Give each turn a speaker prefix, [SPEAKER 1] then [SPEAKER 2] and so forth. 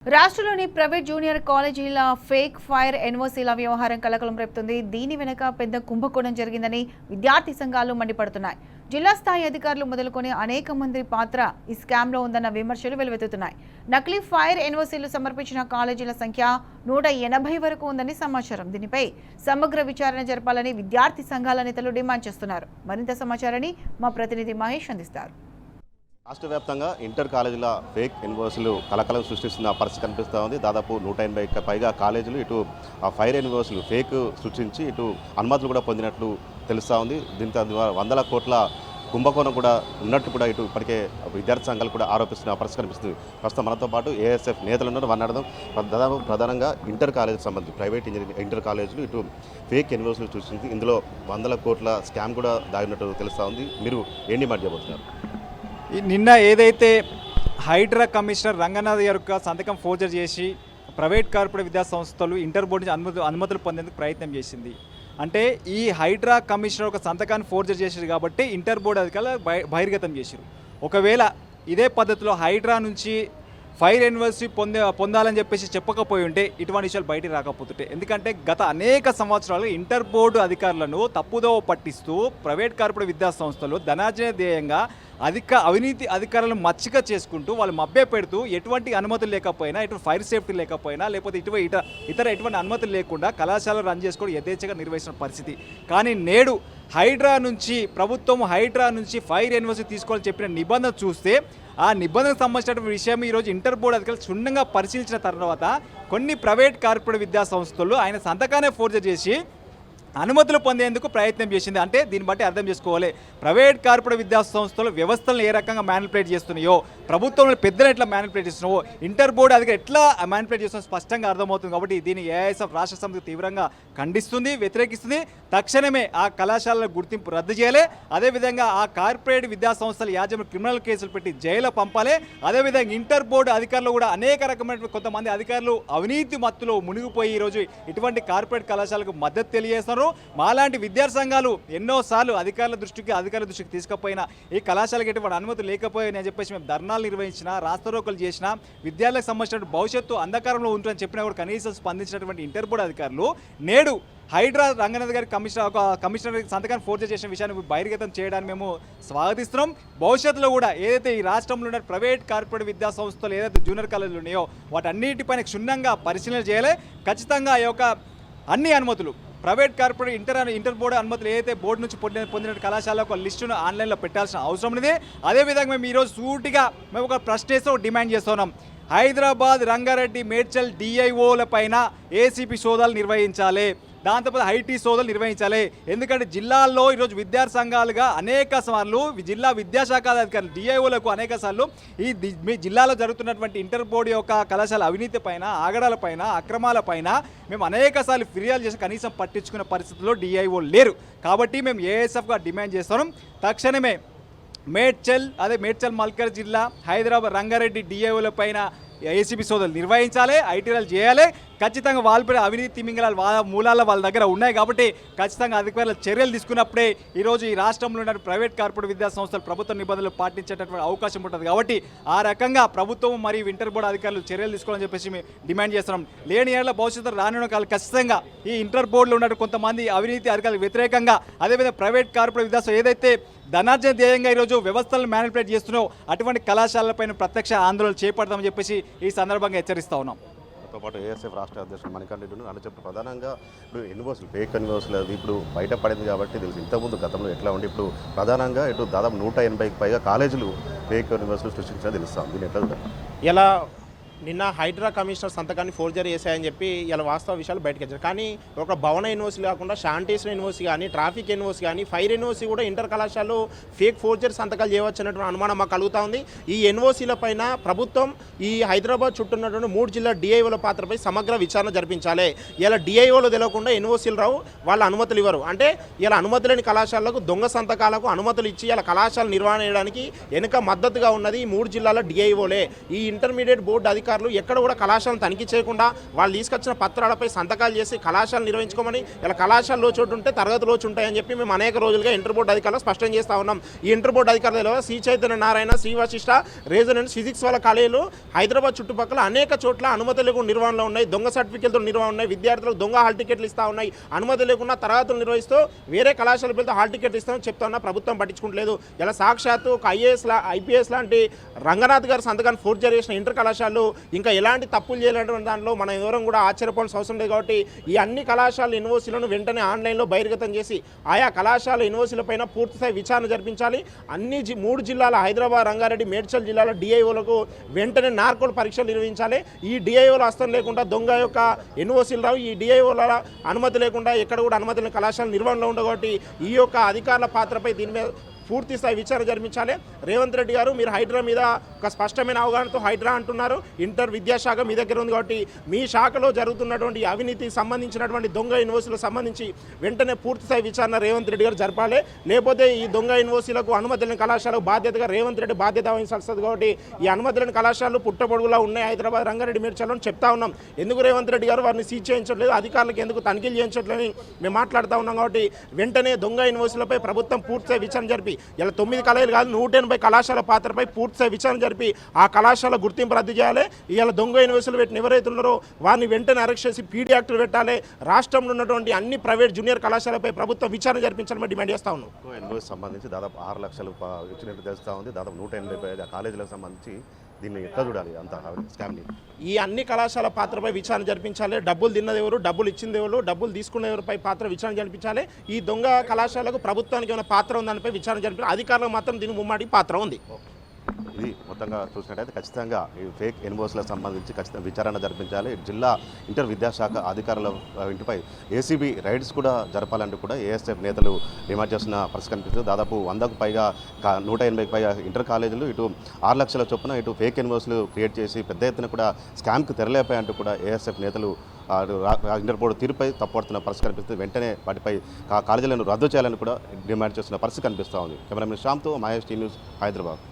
[SPEAKER 1] రాష్ట్రంలోని private junior కాలేజీల fake fire ఎన్ఓసీల వ్యవహారం కలకలం రేపుతుంది. దీని వెనుక పెద్ద కుంభకోణం జరిగిందని విద్యార్థి సంఘాలు మండిపడుతున్నాయి. జిల్లా స్థాయి అధికారులు మొదలుకొని అనేక మంది పాత్ర ఈ స్కామ్లో ఉందన్న విమర్శలు వెలువెత్తుతున్నాయి. నకిలీ ఫైర్ ఎన్ఓసీలు సమర్పించిన కాలేజీల సంఖ్య 180 వరకు ఉందని సమాచారం. దీనిపై సమగ్ర విచారణ జరపాలని విద్యార్థి సంఘాల నేతలు డిమాండ్ చేస్తున్నారు. మరింత సమాచారాన్ని మా ప్రతినిధి మహేష్ అందిస్తారు.
[SPEAKER 2] రాష్ట్ర వ్యాప్తంగా ఇంటర్ కాలేజీల ఫేక్ ఎన్ఓసీలు కలకలం సృష్టిస్తున్న పరిస్థితి కనిపిస్తూ ఉంది. దాదాపు 180కి పైగా కాలేజీలు ఇటు ఫైర్ ఎన్ఓసీలు ఫేక్ సృష్టించి ఇటు అనుమతులు కూడా పొందినట్లు తెలుస్తూ ఉంది. దీంతో వందల కోట్ల కుంభకోణం కూడా ఉన్నట్టు కూడా ఇటు ఇప్పటికే విద్యార్థి సంఘాలు కూడా ఆరోపిస్తున్న పరిస్థితి కనిపిస్తుంది. ప్రస్తుతం మనతో పాటు ఏఎస్ఎఫ్ నేతలు ఉన్నారు. మాట్లాడదాం. దాదాపు ప్రధానంగా ఇంటర్ కాలేజీకి సంబంధించి ప్రైవేట్ ఇంటర్ కాలేజీలు ఇటు ఫేక్ ఎన్ఓసీలు సృష్టించి ఇందులో వందల కోట్ల స్కామ్ కూడా దాగినట్టు తెలుస్తూ ఉంది. మీరు ఏంటి మాట చెబుతున్నారు?
[SPEAKER 3] నిన్న ఏదైతే హైడ్రా కమిషనర్ రంగనాథ్ యొక్క సంతకం ఫోర్జరీ చేసి ప్రైవేట్ కార్పొరేట్ విద్యా సంస్థలు ఇంటర్ బోర్డు నుంచి అనుమతులు పొందేందుకు ప్రయత్నం చేసింది. అంటే ఈ హైడ్రా కమిషనర్ ఒక సంతకాన్ని ఫోర్జరీ చేశారు కాబట్టి ఇంటర్ బోర్డు అధికారులు బహిర్గతం చేశారు. ఒకవేళ ఇదే పద్ధతిలో హైడ్రా నుంచి ఫైర్ ఎన్ఓసీ పొందాలని చెప్పేసి చెప్పకపోయి ఉంటే ఇటువంటి విషయాలు బయటికి రాకపోతుంటే, ఎందుకంటే గత అనేక సంవత్సరాలు ఇంటర్ బోర్డు అధికారులను తప్పుదోవ పట్టిస్తూ ప్రైవేట్ కార్పొరేట్ విద్యా సంస్థలు ధనార్జన ధ్యేయంగా అవినీతి అధికారులను మచ్చిక చేసుకుంటూ వాళ్ళు మభ్య పెడుతూ ఎటువంటి అనుమతులు లేకపోయినా, ఎటువంటి ఫైర్ సేఫ్టీ లేకపోయినా, లేకపోతే ఇతర ఎటువంటి అనుమతులు లేకుండా కళాశాలలు రన్ చేసుకోవడం యథేచ్ఛగా నిర్వహించిన పరిస్థితి. కానీ నేడు ప్రభుత్వం హైడ్రా నుంచి ఫైర్ ఎన్ఓసీ తీసుకోవాలని చెప్పిన నిబంధన చూస్తే ఆ నిబంధనకు సంబంధించిన విషయం ఈరోజు ఇంటర్ బోర్డు అధికారులు క్షుణ్ణంగా పరిశీలించిన తర్వాత కొన్ని ప్రైవేట్ కార్పొరేట్ విద్యా సంస్థలు ఆయన సంతకానే ఫోర్జరీ చేసి అనుమతులు పొందేందుకు ప్రయత్నం చేసింది. అంటే దీన్ని బట్టి అర్థం చేసుకోవాలి, ప్రైవేట్ కార్పొరేట్ విద్యా సంస్థలు వ్యవస్థలను ఏ రకంగా మ్యానిపులేట్ చేస్తున్నాయో, ప్రభుత్వంలో పెద్దలు ఎట్లా మ్యానిపులేట్ చేస్తున్నావో, ఇంటర్ బోర్డు అధికారులు ఎట్లా మ్యానిపులేట్ చేస్తున్నా స్పష్టంగా అర్థమవుతుంది. కాబట్టి దీన్ని ఏఐఎస్ఎఫ్ రాష్ట్ర సమితి తీవ్రంగా ఖండిస్తుంది, వ్యతిరేకిస్తుంది. తక్షణమే ఆ కళాశాలల గుర్తింపు రద్దు చేయాలి. అదేవిధంగా ఆ కార్పొరేట్ విద్యా సంస్థల యాజమాన్యం క్రిమినల్ కేసులు పెట్టి జైలు పంపాలి. అదేవిధంగా ఇంటర్ బోర్డు అధికారులు కూడా అనేక రకమైన కొంతమంది అధికారులు అవినీతి మత్తులో మునిగిపోయి ఈరోజు ఇటువంటి కార్పొరేట్ కళాశాలకు మద్దతు తెలియజేస్తున్నారు. మాలాంటి విద్యార్థి సంఘాలు ఎన్నోసార్లు అధికారుల దృష్టికి తీసుకుపోయినా ఈ కళాశాలకు ఎటువంటి అనుమతి లేకపోయాయని అని చెప్పేసి మేము ధర్నాలు నిర్వహించినా, రాస్తారోకలు చేసినా, విద్యార్థులకు సంబంధించిన భవిష్యత్తు అంధకారంలో ఉంటుందని చెప్పినా కూడా కనీసం స్పందించినటువంటి ఇంటర్ బోర్డు అధికారులు నేడు హైడ్రా రంగనాథ్ గారి కమిషనర్ సంతకాన్ని ఫోర్జరీ చేసిన విషయాన్ని బహిర్గతం చేయడానికి మేము స్వాగతిస్తున్నాం. భవిష్యత్తులో కూడా ఏదైతే ఈ రాష్ట్రంలో ఉన్న ప్రైవేట్ కార్పొరేట్ విద్యా సంస్థలు ఏదైతే జూనియర్ కాలేజీలు ఉన్నాయో వాటన్నిటిపైన క్షుణ్ణంగా పరిశీలన చేయాలి. ఖచ్చితంగా ఈ యొక్క అన్ని అనుమతులు ప్రైవేట్ కార్పొరేట్ ఇంటర్ బోర్డు అనుమతులు ఏదైతే బోర్డు నుంచి పొందిన కళాశాల ఒక లిస్టును ఆన్లైన్లో పెట్టాల్సిన అవసరం ఉంది. అదేవిధంగా మేము ఈరోజు సూటిగా మేము ఒక ప్రశ్న డిమాండ్ చేస్తున్నాం. హైదరాబాద్, రంగారెడ్డి, మేడ్చల్ డిఐఓల పైన ఏసీపీ సోదాలు నిర్వహించాలి. దాంతోపాటు ఐటీ సోదాలు నిర్వహించాలి. ఎందుకంటే జిల్లాల్లో ఈరోజు విద్యార్థి సంఘాలుగా అనేక సార్లు జిల్లా విద్యాశాఖ అధికారులు డిఐఓలకు అనేక సార్లు మీ జిల్లాలో జరుగుతున్నటువంటి ఇంటర్ బోర్డు యొక్క కళాశాల అవినీతి పైన, ఆగడాల పైన, అక్రమాల పైన మేము అనేక సార్లు ఫిర్యాదు చేసి కనీసం పట్టించుకునే పరిస్థితుల్లో డిఐఓ లేరు. కాబట్టి మేము ఏఎస్ఎఫ్గా డిమాండ్ చేస్తున్నాం. తక్షణమే మేడ్చల్ మల్కర్ జిల్లా, హైదరాబాద్, రంగారెడ్డి డిఐఓల పైన ఏసీబీ సోదాలు నిర్వహించాలి, ఐటీఆర్లు చేయాలి. ఖచ్చితంగా వాళ్ళపై అవినీతి తిమింగళాలు మూలాల వాళ్ళ దగ్గర ఉన్నాయి. కాబట్టి ఖచ్చితంగా అధికారులు చర్యలు తీసుకున్నప్పుడే ఈరోజు ఈ రాష్ట్రంలో ఉన్న ప్రైవేట్ కార్పొరేట్ విద్యా సంస్థలు ప్రభుత్వ నిబంధనలు పాటించేటటువంటి అవకాశం ఉంటుంది. కాబట్టి ఆ రకంగా ప్రభుత్వం మరియు ఇంటర్ బోర్డు అధికారులు చర్యలు తీసుకోవాలని చెప్పేసి మేము డిమాండ్ చేస్తున్నాం. లేని ఏళ్ల భవిష్యత్తులో రానున్న కాలం ఖచ్చితంగా ఈ ఇంటర్ బోర్డులో ఉన్న కొంతమంది అవినీతి అధికారులకు వ్యతిరేకంగా, అదేవిధంగా ప్రైవేట్ కార్పొరేట్ విద్యా ఏదైతే ధనార్జన ధ్యేయంగా ఈరోజు వ్యవస్థలను మ్యానిపులేట్ చేస్తున్నావు అటువంటి కళాశాలలపైన ప్రత్యక్ష ఆందోళన చేపడతామని చెప్పేసి ఈ సందర్భంగా హెచ్చరిస్తా ఉన్నాం.
[SPEAKER 2] తో పాటు ఏఎస్ఎఫ్ రాష్ట్ర అధ్యక్షుడు మణికంఠ రెడ్డి అని చెప్పి ప్రధానంగా ఇప్పుడు ఎన్ఓసీలు ఫేక్ ఎన్ఓసీలు అది ఇప్పుడు బయటపడింది కాబట్టి తెలుసు. ఇంతకుముందు గతంలో ఎట్లా ఉండి ఇప్పుడు ప్రధానంగా ఇటు దాదాపు 180కి పైగా కాలేజీలు ఫేక్ ఎన్ఓసీలు సృష్టించినా తెలుస్తాం. దీని ఎట్లా
[SPEAKER 4] ఇలా నిన్న హైడ్రా కమిషనర్ సంతకాన్ని ఫోర్జరీ చేశాయని చెప్పి ఇలా వాస్తవ విషయాలు బయటకు వచ్చారు. కానీ ఒక భవన ఎన్ఓసీ కాకుండా శానిటేషన్ ఎన్ఓసీ కానీ, ట్రాఫిక్ ఎన్ఓసీ కానీ, ఫైర్ ఎన్ఓసీ కూడా ఇంటర్ కళాశాలలో ఫేక్ ఫోర్జరీ సంతకాలు చేయవచ్చు అన్నటువంటి అనుమానం మాకు కలుగుతూ ఉంది. ఈ ఎన్ఓసీల పైన ప్రభుత్వం ఈ హైదరాబాద్ చుట్టూ ఉన్నటువంటి 3 జిల్లా డిఐఓల పాత్రపై సమగ్ర విచారణ జరిపించాలి. ఇలా డిఐఓలు తెలియకుండా ఎన్ఓసీలు రావు, వాళ్ళ అనుమతులు ఇవ్వరు. అంటే ఇలా అనుమతి లేని కళాశాలకు దొంగ సంతకాలకు అనుమతులు ఇచ్చి ఇలా కళాశాల నిర్వహణ చేయడానికి వెనుక మద్దతుగా ఉన్నది ఈ 3 జిల్లాల డిఐఓలే. ఈ ఇంటర్మీడియట్ బోర్డు అధికారులు అధికారులు ఎక్కడ కూడా కళాశాలను తనిఖీ చేయకుండా వాళ్ళు తీసుకొచ్చిన పత్రాలపై సంతకాలు చేసి కళాశాలను నిర్వహించుకోమని, ఇలా కళాశాలలో చోటు ఉంటే తరగతిలో ఉంటాయని చెప్పి మేము అనేక రోజులుగా ఇంటర్ బోర్డు అధికారులు స్పష్టం చేస్తూ ఉన్నాం. ఈ ఇంటర్ బోర్డు అధికారులు శ్రీ చైతన్య నారాయణ, శ్రీ వశిష్ట, రెసిడెంట్ ఫిజిక్స్ వాళ్ళ కాలేజీలు హైదరాబాద్ చుట్టుపక్కల అనేక చోట్ల అనుమతి లేకుండా నిర్వహణలో ఉన్నాయి, దొంగ సర్టిఫికేట్లతో నిర్వహణ ఉన్నాయి, విద్యార్థులకు దొంగ హాల్ టికెట్లు ఇస్తూ ఉన్నాయి, అనుమతి లేకుండా తరగతులు నిర్వహిస్తూ వేరే కళాశాల పేరుతో హాల్ టికెట్లు ఇస్తామని చెప్తా ఉన్నా ప్రభుత్వం పట్టించుకుంటలేదు. ఇలా సాక్షాత్తు ఒక ఐపీఎస్ లాంటి రంగనాథ్ గారి సంతకాన్ని ఫోర్జరీ చేసిన ఇంటర్ కళాశాలలు ఇంకా ఎలాంటి తప్పులు చేయాలంటే దాంట్లో మనం ఎవరం కూడా ఆశ్చర్యపోవాల్సిన అవసరం లేదు. కాబట్టి ఈ అన్ని కళాశాల యూనివర్సిటీలను వెంటనే ఆన్లైన్లో బహిర్గతం చేసి ఆయా కళాశాల యూనివర్సిటీల పైన పూర్తిస్థాయి విచారణ జరిపించాలి. అన్ని 3 జిల్లాల హైదరాబాద్, రంగారెడ్డి, మేడ్చల్ జిల్లాల డిఐఓలకు వెంటనే నార్కోల్ పరీక్షలు నిర్వహించాలి. ఈ డిఐఓల హస్తం లేకుండా దొంగ యొక్క యూనివర్సిటీలు రావు. ఈ డిఐఓల అనుమతి లేకుండా ఎక్కడ కూడా అనుమతి లేని కళాశాల నిర్వహణలో ఉండవు. కాబట్టి ఈ యొక్క అధికారుల పాత్రపై దీని మీద పూర్తి స్థాయి విచారణ జరిపించాలి. రేవంత్ రెడ్డి గారు మీరు హైడ్రా మీద ఒక స్పష్టమైన అవగాహనతో హైడ్రా అంటున్నారు. ఇంటర్ విద్యాశాఖ మీ దగ్గర ఉంది కాబట్టి మీ శాఖలో జరుగుతున్నటువంటి అవినీతికి సంబంధించినటువంటి దొంగ యూనివర్సిటీలకు సంబంధించి వెంటనే పూర్తి స్థాయి విచారణ రేవంత్ రెడ్డి గారు జరపాలి. లేకపోతే ఈ దొంగ యూనివర్సిటీలకు అనుమతి లేని కళాశాలకు బాధ్యతగా రేవంత్ రెడ్డి బాధ్యత వహించాల్సి వస్తుంది. కాబట్టి ఈ అనుమతి లేని కళాశాలలు పుట్టపొడుగులా ఉన్నాయి హైదరాబాద్, రంగారెడ్డి, మేడ్చల్లో చెప్తా ఉన్నాం. ఎందుకు రేవంత్ రెడ్డి గారు వారిని సీజ్ చేయించట్లేదు, అధికారులకు ఎందుకు తనిఖీలు చేయించట్లేదని మేము మాట్లాడుతూ ఉన్నాం. కాబట్టి వెంటనే దొంగ యూనివర్సిటీలపై ప్రభుత్వం పూర్తిస్థాయి విచారణ జరిపి ఇలా 9 కాలేజీలు కాదు 180 కళాశాల పాత్రపై పూర్తిస్థాయి విచారణ జరిపి ఆ కళాశాల గుర్తింపు రద్దు చేయాలి. ఇలా దొంగ యూనివర్సిటీలు పెట్టిన ఎవరైతే ఉన్నారో వారిని వెంటనే అరెస్ట్ చేసి పీడీ యాక్టులు పెట్టాలి. రాష్ట్రంలో ఉన్నటువంటి అన్ని ప్రైవేట్ జూనియర్ కళాశాలపై ప్రభుత్వం విచారణ జరిపించాలని డిమాండ్ చేస్తా ఉన్నాం.
[SPEAKER 2] యూనివర్సిటీ సంబంధించి దాదాపు 6 లక్షలు ఇచ్చినట్టు తెలుస్తూ ఉంది. దాదాపు 180 కాలేజీలకు సంబంధించి దీన్ని ఎట్లా చూడాలి అంత స్కామ్ని?
[SPEAKER 4] ఈ అన్ని కళాశాల పాత్రపై విచారణ జరిపించాలి. డబ్బులు తిన్నది ఎవరు, డబ్బులు ఇచ్చింది ఎవరు, డబ్బులు తీసుకున్న ఎవరిపై పాత్ర విచారణ జరిపించాలి. ఈ దొంగ కళాశాలకు ప్రభుత్వానికి ఏమైనా పాత్ర ఉందానిపై విచారణ జరిపించాలి. అధికారులకు మాత్రం దీని ముమ్మాటి పాత్ర ఉంది.
[SPEAKER 2] ఇది మొత్తంగా చూసినట్టయితే ఖచ్చితంగా ఈ ఫేక్ యూనివర్సిటీలకు సంబంధించి ఖచ్చితంగా విచారణ జరిపించాలి. జిల్లా ఇంటర్ విద్యాశాఖ అధికారుల ఇంటిపై ఏసీబీ రైడ్స్ కూడా జరపాలంటూ కూడా ఏఎస్ఎఫ్ నేతలు డిమాండ్ చేస్తున్న పరిస్థితి కనిపిస్తుంది. దాదాపు 100కు పైగా 180కి పైగా ఇంటర్ కాలేజీలు ఇటు 6 లక్షల చొప్పున ఇటు ఫేక్ యూనివర్సిటీలు క్రియేట్ చేసి పెద్ద ఎత్తున కూడా స్కామ్కి తెరలేపాయంటూ కూడా ఏఎస్ఎఫ్ నేతలు ఇంటర్ బోర్డు తీరుపై తప్పుపడుతున్న పరిస్థితి కనిపిస్తుంది. వెంటనే వాటిపై కాలేజీలను రద్దు చేయాలని కూడా డిమాండ్ చేస్తున్న పరిస్థితి కనిపిస్తూ ఉంది. కెమెరామెన్ శ్యామ్తో మహేష్ టీ న్యూస్, హైదరాబాద్.